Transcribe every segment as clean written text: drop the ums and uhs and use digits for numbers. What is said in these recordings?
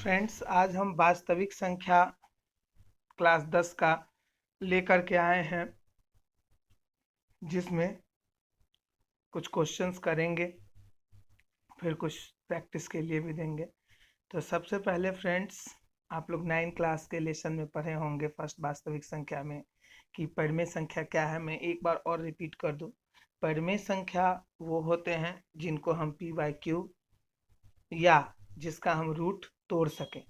Friends, आज हम वास्तविक संख्या क्लास 10 का लेकर के आए हैं, जिसमें कुछ क्वेश्चंस करेंगे, फिर कुछ प्रैक्टिस के लिए भी देंगे। तो सबसे पहले फ्रेंड्स, आप लोग 9 क्लास के लेसन में पढ़े होंगे फर्स्ट वास्तविक संख्या में कि परिमेय संख्या क्या है। मैं एक बार और रिपीट कर दूं, परिमेय संख्या वो होते हैं जिनको हम p/q या जिसका हम रूट तोड़ सकें,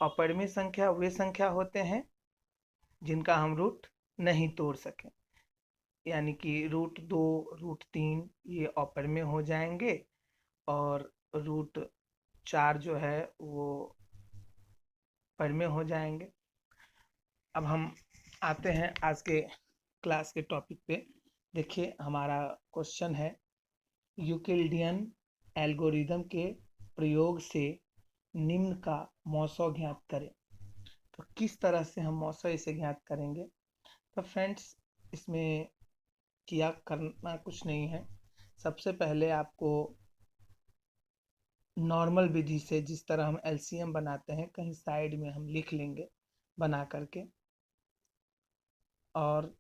और परिमेय संख्या वे संख्या होते हैं जिनका हम रूट नहीं तोड़ सकें, यानी कि √2, √3 ये अपरिमेय हो जाएंगे, और √4 जो है वो परिमेय हो जाएंगे। अब हम आते हैं आज के क्लास के टॉपिक पे। देखिए, हमारा क्वेश्चन है यूक्लिडियन एल्गोरिदम के प्रयोग से निम्न का मौसौ ज्ञात करें। तो किस तरह से हम मौसौ इसे ज्ञात करेंगे? तो फ्रेंड्स, इसमें किया करना कुछ नहीं है। सबसे पहले आपको नॉर्मल विधि से, जिस तरह हम एलसीएम बनाते हैं, कहीं साइड में हम लिख लेंगे बना करके। और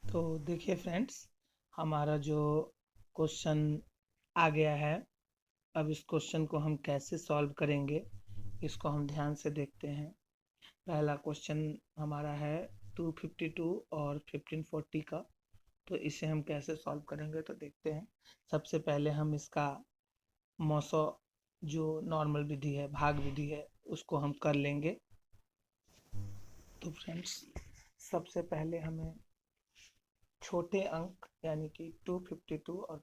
तो देखिए फ्रेंड्स, हमारा जो क्वेश्चन आ गया है, अब इस क्वेश्चन को हम कैसे सॉल्व करेंगे इसको हम ध्यान से देखते हैं। पहला क्वेश्चन हमारा है 252 और 1540 का। तो इसे हम कैसे सॉल्व करेंगे तो देखते हैं। सबसे पहले हम इसका मौसौ जो नॉर्मल विधि है, भाग विधि है, उसको हम कर लेंगे। तो फ्रेंड्स, सबसे पहले हमें छोटे अंक यानी कि 252 और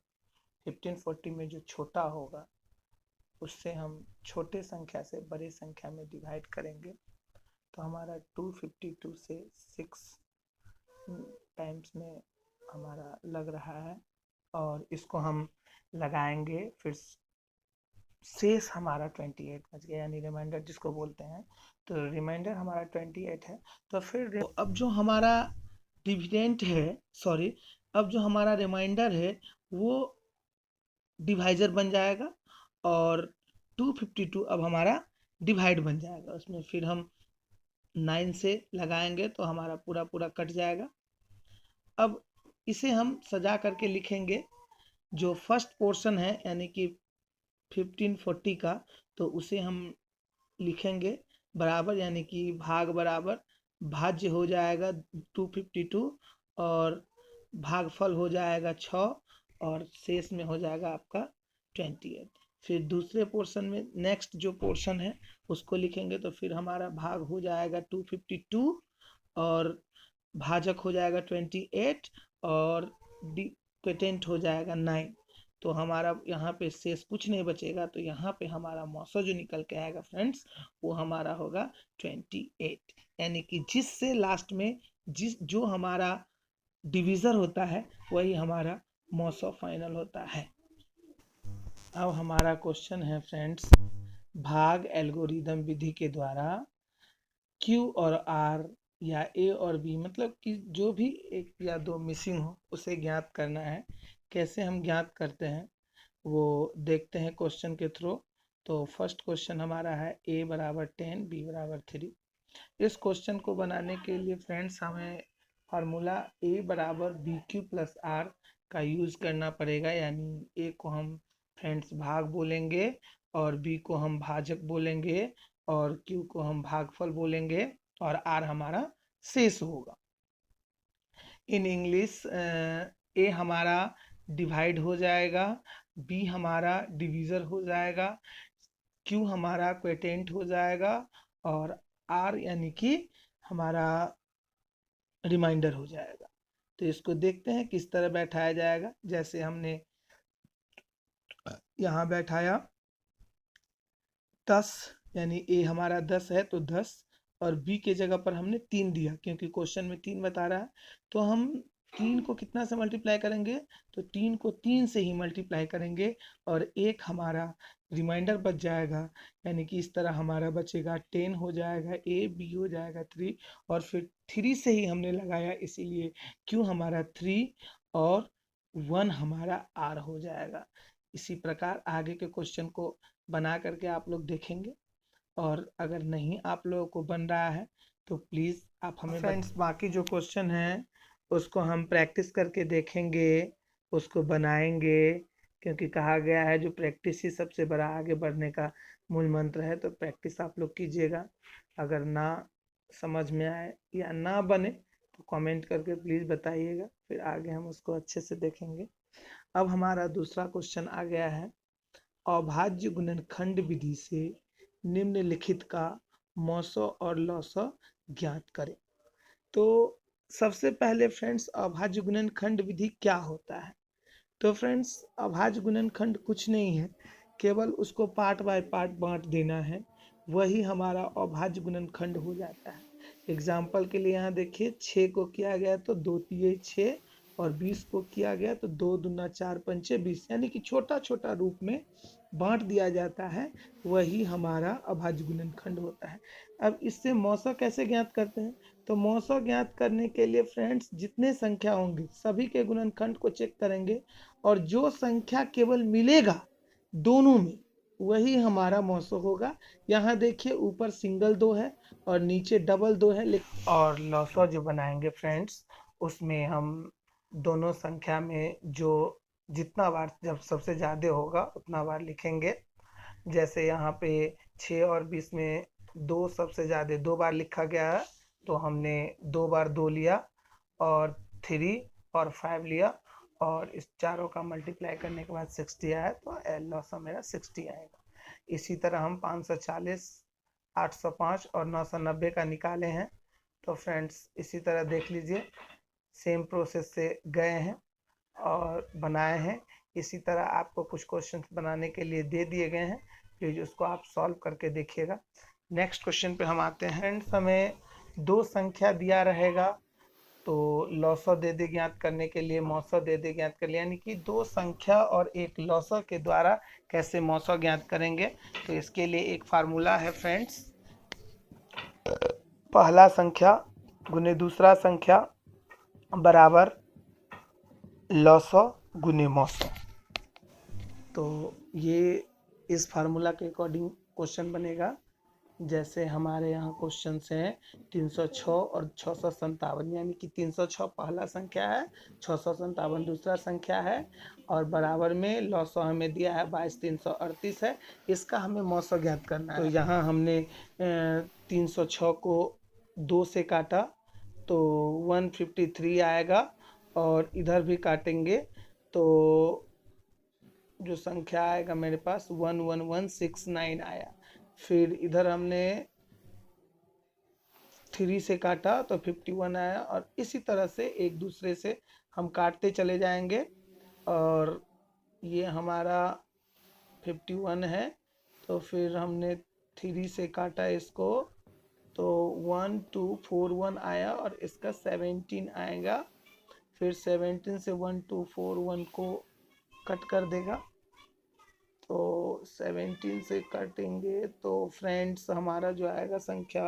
1540 में जो छोटा होगा उससे हम छोटे संख्या से बड़े संख्या में डिवाइड करेंगे। तो हमारा 252 से 6 टाइम्स में हमारा लग रहा है, और इसको हम लगाएंगे, फिर शेष हमारा 28 बच गया, यानी रिमाइंडर जिसको बोलते हैं। तो रिमाइंडर हमारा 28 है। तो फिर अब जो हमारा डिविडेंड है, सॉरी, अब जो हमारा रिमाइंडर है वो डिवाइजर बन जाएगा, और 252 अब हमारा डिवाइड बन जाएगा। उसमें फिर हम 9 से लगाएंगे तो हमारा पूरा पूरा कट जाएगा। अब इसे हम सजा करके लिखेंगे। जो फर्स्ट पोर्शन है यानी कि 1540 का, तो उसे हम लिखेंगे बराबर, यानी कि भाग बराबर भाज्य हो जाएगा 252, और भागफल हो जाएगा 6, और शेष में हो जाएगा आपका 28। फिर दूसरे पोर्शन में नेक्स्ट जो पोर्शन है उसको लिखेंगे, तो फिर हमारा भाग हो जाएगा 252, और भाजक हो जाएगा 28, और डिक्वेटेंट हो जाएगा 9। तो हमारा यहाँ पे शेष कुछ नहीं बचेगा। तो यहाँ पे हमारा मौसौ जो निकल के आएगा फ्रेंड्स, वो हमारा होगा 28, यानी कि जिससे लास्ट में जो हमारा डिवीजर होता है वही हमारा मौसौ फाइनल होता है। अब हमारा क्वेश्चन है फ्रेंड्स, भाग एल्गोरिदम विधि के द्वारा Q और R या A और B, मतलब कि जो भी एक या दो मिसिंग हो उसे ज्ञात करना है। कैसे हम ज्ञात करते हैं वो देखते हैं क्वेश्चन के थ्रू। तो फर्स्ट क्वेश्चन हमारा है A बराबर 10, B बराबर 3। इस क्वेश्चन को बनाने के लिए फ्रेंड्स हमें फार्मूला A बराबर BQ प्लस R का यूज़ करना पड़ेगा, यानी A को हम फ्रेंड्स भाग बोलेंगे, और B को हम भाजक बोलेंगे, और Q को हम भागफल बोलेंगे, और R हमारा शेष होगा। इन इंग्लिश A हमारा डिवाइड हो जाएगा, B हमारा डिवीज़र हो जाएगा, Q हमारा क्वेटेंट हो जाएगा, और R यानी कि हमारा रिमाइंडर हो जाएगा। तो इसको देखते हैं किस तरह बैठाया जाएगा। जैसे हमने यहाँ बैठाया 10, यानी A हमारा 10 है तो 10, और B के जगह पर हमने 3 दिया क्योंकि क्वेश्चन में 3 बता रहा है। तो हम 3 को कितना से मल्टीप्लाई करेंगे? तो 3 को 3 से ही मल्टीप्लाई करेंगे, और एक हमारा रिमाइंडर बच जाएगा, यानी कि इस तरह हमारा बचेगा 10 हो जाएगा A, B हो जाएगा 3, और फिर 3 से ही हमने लगाया, इसीलिए Q हमारा 3 और 1 हमारा R हो जाएगा। इसी प्रकार आगे के क्वेश्चन को बना करके आप लोग देखेंगे। और अगर नहीं आप लोगों को बन रहा है तो प्लीज़ आप हमें फ्रेंड्स बाकी जो क्वेश्चन हैं उसको हम प्रैक्टिस करके देखेंगे, उसको बनाएंगे, क्योंकि कहा गया है जो प्रैक्टिस ही सबसे बड़ा आगे बढ़ने का मूल मंत्र है। तो प्रैक्टिस आप लोग कीजिएगा। अगर ना समझ में आए या ना बने तो कमेंट करके प्लीज़ बताइएगा, फिर आगे हम उसको अच्छे से देखेंगे। अब हमारा दूसरा क्वेश्चन आ गया है, अभाज्य गुणनखंड विधि से निम्नलिखित का मौसो और लौसो ज्ञात करें। तो सबसे पहले फ्रेंड्स अभाज्य गुणनखंड विधि क्या होता है? तो फ्रेंड्स अभाज्य गुणनखंड कुछ नहीं है, केवल उसको पार्ट बाय पार्ट बांट देना है, वही हमारा अभाज्य गुणनखंड हो जाता है। एग्जाम्पल के लिए यहाँ देखिए 6 को किया गया तो 2 तिये 6 और 20 को किया गया तो 2 दूना 4 पंचे 20, यानी कि छोटा छोटा रूप में बांट दिया जाता है, वही हमारा अभाज्य गुणनखंड होता है। अब इससे मौसा कैसे ज्ञात करते हैं? तो मौसा ज्ञात करने के लिए फ्रेंड्स जितने संख्या होंगे सभी के गुणनखंड को चेक करेंगे और जो संख्या केवल मिलेगा दोनों में वही हमारा मौसो होगा। यहाँ देखिए ऊपर सिंगल 2 है और नीचे डबल 2 है, लेकिन और लौसो जो बनाएंगे फ्रेंड्स उसमें हम दोनों संख्या में जो जितना बार जब सबसे ज़्यादा होगा उतना बार लिखेंगे। जैसे यहाँ पे 6 और 20 में 2 सबसे ज़्यादा 2 बार लिखा गया है, तो हमने 2 बार 2 लिया और 3 और 5 लिया और इस चारों का मल्टीप्लाई करने के बाद 60 आया, तो लौसो मेरा 60 आएगा। इसी तरह हम 540, 805 और 990 का निकाले हैं। तो फ्रेंड्स इसी तरह देख लीजिए, सेम प्रोसेस से गए हैं और बनाए हैं। इसी तरह आपको कुछ क्वेश्चन बनाने के लिए दे दिए गए हैं, प्लीज उसको आप सॉल्व करके देखिएगा। नेक्स्ट क्वेश्चन पे हम आते हैं। फ्रेंड्स हमें 2 संख्या दिया रहेगा तो लौसो दे दे ज्ञात करने के लिए मौसो दे दे ज्ञात कर लिया, यानी कि 2 संख्या और एक लौसो के द्वारा कैसे मौसो ज्ञात करेंगे। तो इसके लिए एक फार्मूला है फ्रेंड्स, पहला संख्या गुने दूसरा संख्या बराबर लौसो गुने मौसो। तो ये इस फार्मूला के अकॉर्डिंग क्वेश्चन बनेगा। जैसे हमारे यहाँ क्वेश्चन हैं 306 और 657, यानी कि 306 पहला संख्या है, 657 दूसरा संख्या है और बराबर में लौसो हमें दिया है 22,338 है। इसका हमें मौसो ज्ञात करना है। तो यहाँ हमने 306 को 2 से काटा तो 153 आएगा और इधर भी काटेंगे तो जो संख्या आएगा मेरे पास 11169 आया। फिर इधर हमने 3 से काटा तो 51 आया और इसी तरह से एक दूसरे से हम काटते चले जाएंगे और ये हमारा 51 है। तो फिर हमने 3 से काटा इसको तो 1241 आया और इसका 17 आएगा। फिर 17 से 1241 को कट कर देगा, तो 17 से काटेंगे तो फ्रेंड्स हमारा जो आएगा संख्या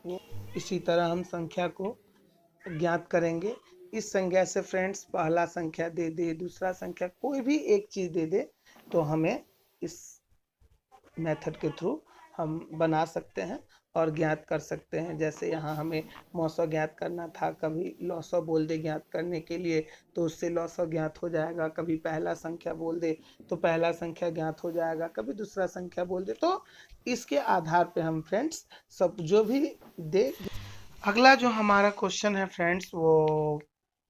वो इसी तरह हम संख्या को ज्ञात करेंगे। इस संख्या से फ्रेंड्स पहला संख्या दे दे दूसरा संख्या कोई भी एक चीज़ दे दे तो हमें इस मेथड के थ्रू हम बना सकते हैं और ज्ञात कर सकते हैं। जैसे यहाँ हमें मौसो ज्ञात करना था, कभी लौसो बोल दे ज्ञात करने के लिए तो उससे लौसो ज्ञात हो जाएगा, कभी पहला संख्या बोल दे तो पहला संख्या ज्ञात हो जाएगा, कभी दूसरा संख्या बोल दे। तो इसके आधार पे हम फ्रेंड्स सब जो भी दे। अगला जो हमारा क्वेश्चन है फ्रेंड्स वो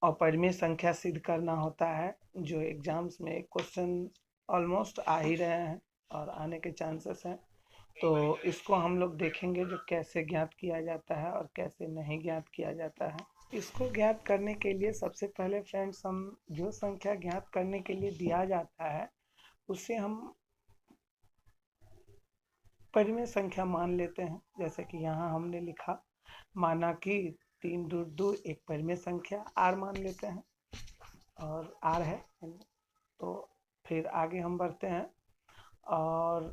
अपरिमेय संख्या सिद्ध करना होता है, जो एग्जाम्स में क्वेश्चन ऑलमोस्ट आ ही रहे हैं और आने के चांसेस हैं। तो इसको हम लोग देखेंगे जो कैसे ज्ञात किया जाता है और कैसे नहीं ज्ञात किया जाता है। इसको ज्ञात करने के लिए सबसे पहले फ्रेंड्स हम जो संख्या ज्ञात करने के लिए दिया जाता है उसे हम परिमेय संख्या मान लेते हैं। जैसे कि यहाँ हमने लिखा, माना कि 3 2 2 एक परिमेय संख्या r मान लेते हैं और r है। तो फिर आगे हम बढ़ते हैं और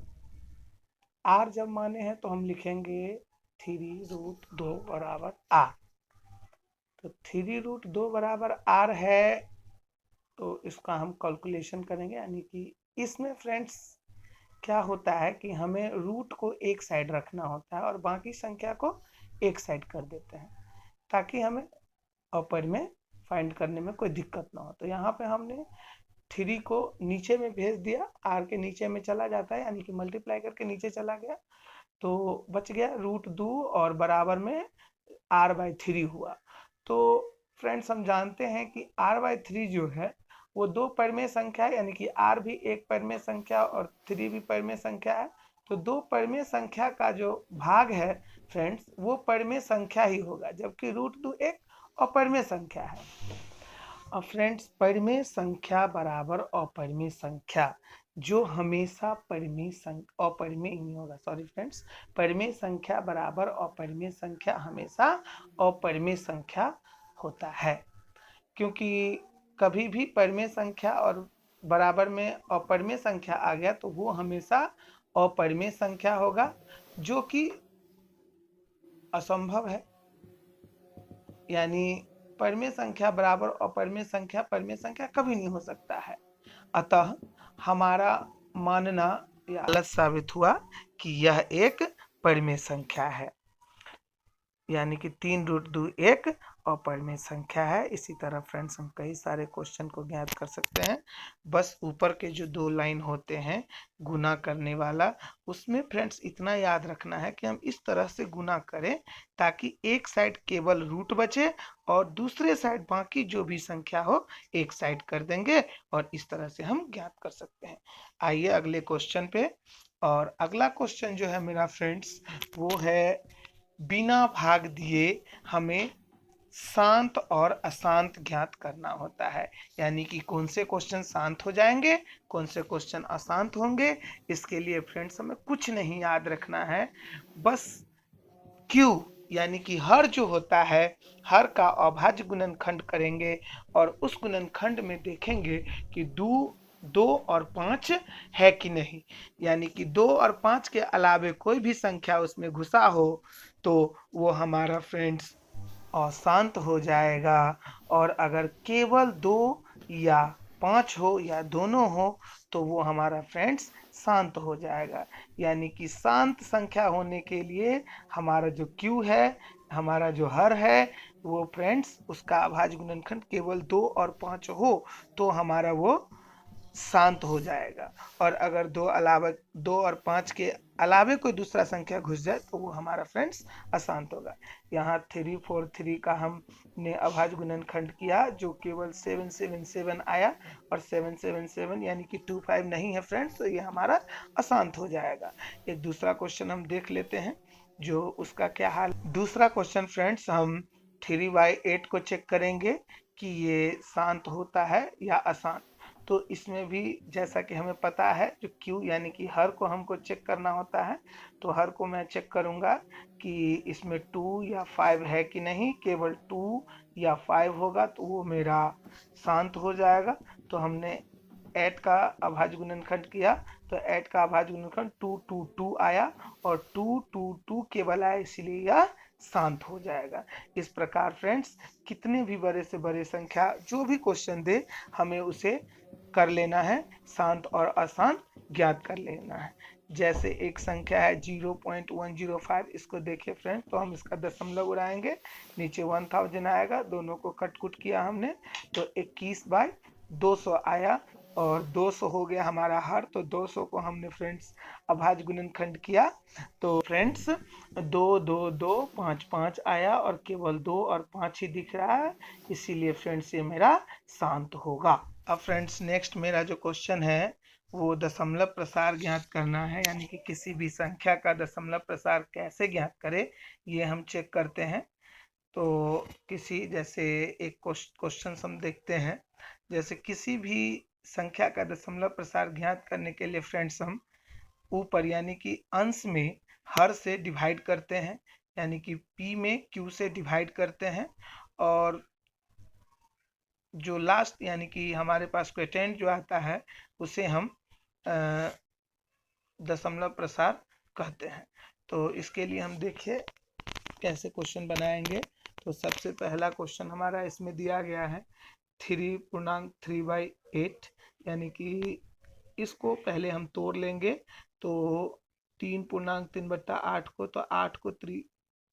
r जब माने हैं तो हम लिखेंगे 3√2 बराबर r। तो 3√2 बराबर r है तो इसका हम कैलकुलेशन करेंगे, यानी कि इसमें फ्रेंड्स क्या होता है कि हमें रूट को एक साइड रखना होता है और बाकी संख्या को एक साइड कर देते हैं ताकि हमें अपर में फाइंड करने में कोई दिक्कत ना हो। तो यहाँ पे हमने 3 को नीचे में भेज दिया, r के नीचे में चला जाता है यानी कि मल्टीप्लाई करके नीचे चला गया, तो बच गया √2 और बराबर में r/3 हुआ। तो फ्रेंड्स हम जानते हैं कि r/3 जो है वो 2 परिमेय संख्या है, यानी कि r भी एक परिमेय संख्या और 3 भी परिमेय संख्या है। तो 2 परिमेय संख्या का जो भाग है फ्रेंड्स वो परिमेय संख्या ही होगा, जबकि √2 एक अपरिमेय संख्या है। अब फ्रेंड्स परिमेय संख्या बराबर अपरिमेय संख्या जो हमेशा अपरिमेय नहीं होगा, सॉरी फ्रेंड्स, परिमेय संख्या बराबर अपरिमेय संख्या हमेशा अपरिमेय संख्या होता है, क्योंकि कभी भी परिमेय संख्या और बराबर में अपरिमेय संख्या आ गया तो वो हमेशा अपरिमेय संख्या होगा, जो कि असंभव है। यानी परिमेय संख्या बराबर अपरिमेय संख्या परिमेय संख्या कभी नहीं हो सकता है। अतः हमारा मानना या गलत साबित हुआ कि यह एक परिमेय संख्या है, यानी कि 3√2 एक अपरिमेय संख्या है। इसी तरह फ्रेंड्स हम कई सारे क्वेश्चन को ज्ञात कर सकते हैं। बस ऊपर के जो 2 लाइन होते हैं गुना करने वाला, उसमें फ्रेंड्स इतना याद रखना है कि हम इस तरह से गुना करें ताकि एक साइड केवल रूट बचे और दूसरे साइड बाकी जो भी संख्या हो एक साइड कर देंगे और इस तरह से हम ज्ञात कर सकते हैं। आइए अगले क्वेश्चन पे। और अगला क्वेश्चन जो है मेरा फ्रेंड्स वो है बिना भाग दिए हमें शांत और अशांत ज्ञात करना होता है, यानी कि कौन से क्वेश्चन शांत हो जाएंगे कौन से क्वेश्चन अशांत होंगे। इसके लिए फ्रेंड्स हमें कुछ नहीं याद रखना है, बस Q यानी कि हर जो होता है हर का अभाज्य गुणनखंड करेंगे और उस गुणनखंड में देखेंगे कि 2 और 5 है कि नहीं, यानी कि 2 और 5 के अलावे कोई भी संख्या उसमें घुसा हो तो वो हमारा फ्रेंड्स अशांत हो जाएगा, और अगर केवल 2 या 5 हो या दोनों हो तो वो हमारा फ्रेंड्स शांत हो जाएगा। यानी कि शांत संख्या होने के लिए हमारा जो Q है हमारा जो हर है वो फ्रेंड्स उसका अभाज्य गुणनखंड केवल 2 और 5 हो तो हमारा वो शांत हो जाएगा, और अगर 2 और 5 के अलावे कोई दूसरा संख्या घुस जाए तो वो हमारा फ्रेंड्स अशांत होगा। यहाँ 343 का हमने अभाज्य गुणनखंड किया जो केवल 777 आया, और 777 यानी कि 25 नहीं है फ्रेंड्स, तो ये हमारा अशांत हो जाएगा। एक दूसरा क्वेश्चन हम देख लेते हैं जो उसका क्या हाल। दूसरा क्वेश्चन फ्रेंड्स हम 3/8 को चेक करेंगे कि ये शांत होता है या अशांत। तो इसमें भी जैसा कि हमें पता है जो Q यानी कि हर को हमको चेक करना होता है, तो हर को मैं चेक करूंगा कि इसमें 2 या 5 है कि नहीं। केवल 2 या 5 होगा तो वो मेरा शांत हो जाएगा। तो हमने 8 का अभाज्य गुणनखंड किया तो 8 का अभाज्य गुणनखंड 222 आया, और 222 केवल आया इसलिए यह शांत हो जाएगा। इस प्रकार फ्रेंड्स कितने भी बड़े से बड़े संख्या जो भी क्वेश्चन दे हमें उसे कर लेना है, शांत और अशांत ज्ञात कर लेना है। जैसे एक संख्या है 0.105, इसको देखिए फ्रेंड, तो हम इसका दशमलव उड़ाएंगे, नीचे 1000 आएगा, दोनों को कट कुट किया हमने तो 21/200 आया, और 200 हो गया हमारा हर। तो 200 को हमने फ्रेंड्स अभाज्य गुणनखंड किया तो फ्रेंड्स 2 2 2 5 5 आया, और केवल 2 और 5 ही दिख रहा है, इसीलिए फ्रेंड्स ये मेरा शांत होगा। अब फ्रेंड्स नेक्स्ट मेरा जो क्वेश्चन है वो दशमलव प्रसार ज्ञात करना है, यानी कि किसी भी संख्या का दशमलव प्रसार कैसे ज्ञात करें ये हम चेक करते हैं। तो किसी जैसे एक क्वेश्चन हम देखते हैं, जैसे किसी भी संख्या का दशमलव प्रसार ज्ञात करने के लिए फ्रेंड्स हम ऊपर यानी कि अंश में हर से डिवाइड करते हैं, यानी कि P में Q से डिवाइड करते हैं, और जो लास्ट यानी कि हमारे पास क्वोटिएंट जो आता है उसे हम दशमलव प्रसार कहते हैं। तो इसके लिए हम देखिए कैसे क्वेश्चन बनाएंगे। तो सबसे पहला क्वेश्चन हमारा इसमें दिया गया है 3.3/8, यानी कि इसको पहले हम तोड़ लेंगे। तो 3.3/8 को, तो 8 को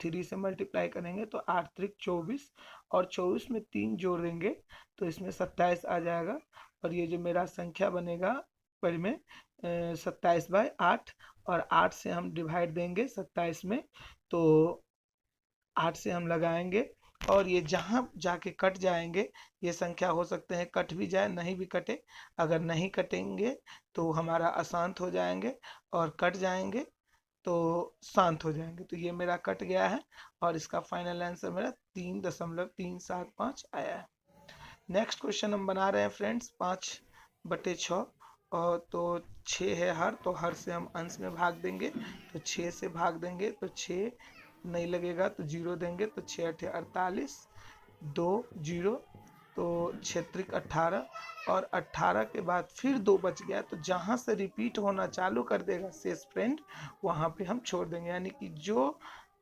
3 से मल्टीप्लाई करेंगे तो 8 त्रिक 24, और 24 में 3 जोड़ देंगे तो इसमें 27 आ जाएगा। और ये जो मेरा संख्या बनेगा पर में 27/8, और 8 से हम डिवाइड देंगे 27 में, तो 8 से हम लगाएंगे और ये जहाँ जाके कट जाएंगे, ये संख्या हो सकते हैं कट भी जाए नहीं भी कटे। अगर नहीं कटेंगे तो हमारा अशांत हो जाएंगे, और कट जाएंगे तो शांत हो जाएंगे। तो ये मेरा कट गया है और इसका फाइनल आंसर मेरा 3.375 आया है। नेक्स्ट क्वेश्चन हम बना रहे हैं फ्रेंड्स 5/6, और तो 6 है हर, तो हर से हम अंश में भाग देंगे, तो 6 से भाग देंगे तो 6 नहीं लगेगा तो 0 देंगे, तो 6 8 48, 2 0, तो 6 त्रिक 18, और 18 के बाद फिर 2 बच गया, तो जहाँ से रिपीट होना चालू कर देगा शेष फ्रेंड, वहाँ पे हम छोड़ देंगे। यानी कि जो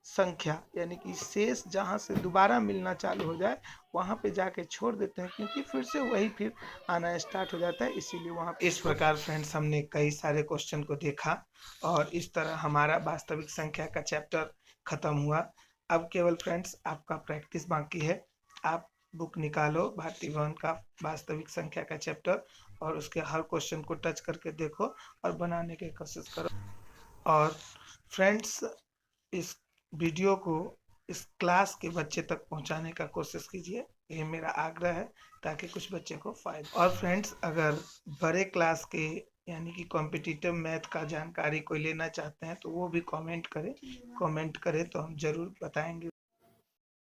संख्या यानी कि शेष जहाँ से दोबारा मिलना चालू हो जाए वहाँ पे जाके छोड़ देते हैं, क्योंकि फिर से वही फिर आना स्टार्ट हो जाता है, इसीलिए वहाँ इस प्रकार फ्रेंड्स हमने कई सारे क्वेश्चन को देखा, और इस तरह हमारा वास्तविक संख्या का चैप्टर खत्म हुआ। अब केवल फ्रेंड्स आपका प्रैक्टिस बाकी है। आप बुक निकालो भारती भवन का वास्तविक संख्या का चैप्टर, और उसके हर क्वेश्चन को टच करके देखो और बनाने की कोशिश करो। और फ्रेंड्स इस वीडियो को इस क्लास के बच्चे तक पहुंचाने का कोशिश कीजिए, ये मेरा आग्रह है, ताकि कुछ बच्चे को फायदा। और फ्रेंड्स अगर बड़े क्लास के यानी कि कॉम्पिटिटिव मैथ का जानकारी कोई लेना चाहते हैं तो वो भी कमेंट करें तो हम जरूर बताएंगे।